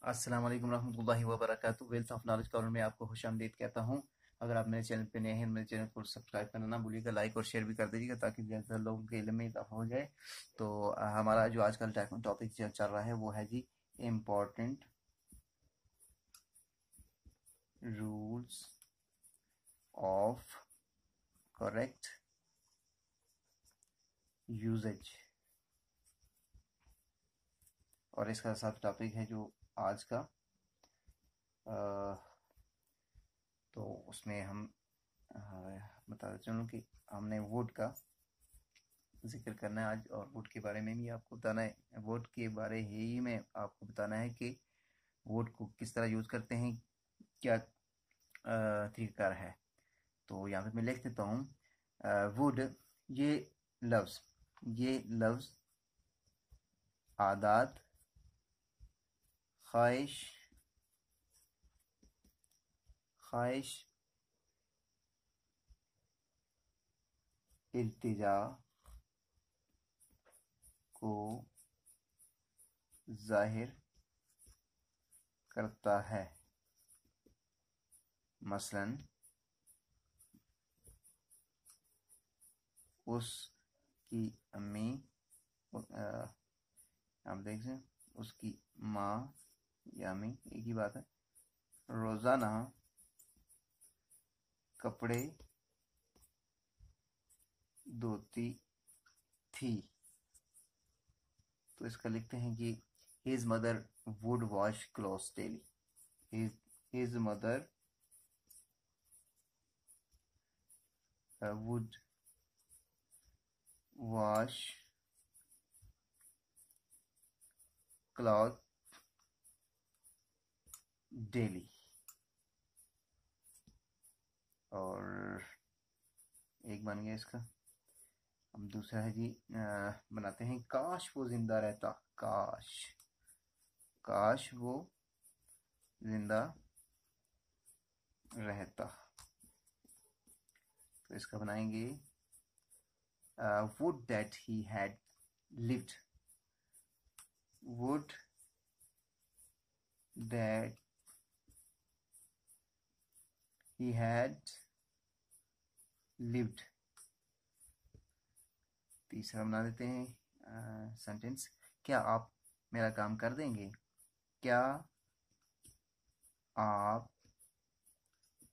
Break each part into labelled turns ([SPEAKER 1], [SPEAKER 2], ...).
[SPEAKER 1] अस्सलाम वालेकुम रहमतुल्लाहि व बरकातुहू। वेल्थ ऑफ नॉलेज कॉर्नर में आपको खुशामदीद कहता हूँ। अगर आप मेरे चैनल पे नए हैं, मेरे चैनल को सब्सक्राइब करना ना भूलिएगा, लाइक और शेयर भी कर दीजिएगा ताकि ज़्यादा लोगों के इल्म में इजाफा हो जाए। तो हमारा जो आजकल टॉपिक चल रहा है वो है जी important rules of correct usage. और इसका सब टॉपिक है जो आज का तो उसमें हम बताते चलूँ कि हमने वुड का जिक्र करना है आज, और वुड के बारे में भी आपको बताना है। वुड के बारे ही में आपको बताना है कि वुड को किस तरह यूज़ करते हैं, क्या तरीका है। तो यहाँ पे मैं लिख देता हूँ वुड। ये लफ्ज़ ये लफ्ज़ आदात, ख्वाहिश, इल्तिजा को जाहिर करता है। मसलन उसकी अम्मी, आप देख सकते हैं उसकी माँ या अम्मी एक ही बात है, रोज़ाना कपड़े धोती थी। तो इसका लिखते हैं कि his mother would wash clothes daily. His mother would wash clothes daily। और एक बन गया इसका। हम दूसरा है जी बनाते हैं काश वो जिंदा रहता। काश वो जिंदा रहता। तो इसका बनाएंगे would that he had lived। would that he had lived। तीसरा बना देते हैं सेंटेंस, क्या आप मेरा काम कर देंगे। क्या आप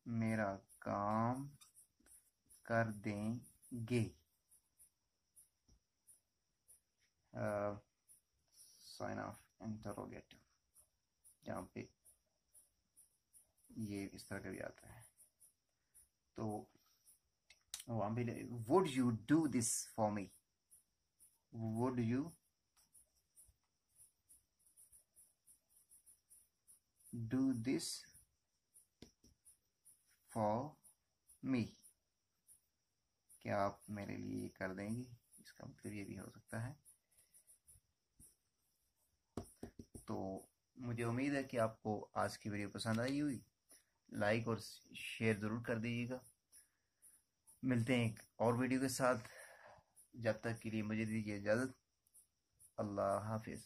[SPEAKER 1] मेरा काम कर देंगे। साइन ऑफ इंटरोगेटिव, जहाँ पे ये इस तरह का भी आता है। तो वहाँ पे would you do this for me. Would you do this for me. क्या आप मेरे लिए कर देंगे, इसका मतलब ये भी हो सकता है। तो मुझे उम्मीद है कि आपको आज की वीडियो पसंद आई हुई। लाइक और शेयर ज़रूर कर दीजिएगा। मिलते हैं एक और वीडियो के साथ। जब तक के लिए मुझे दीजिए इजाज़त। अल्लाह हाफिज़।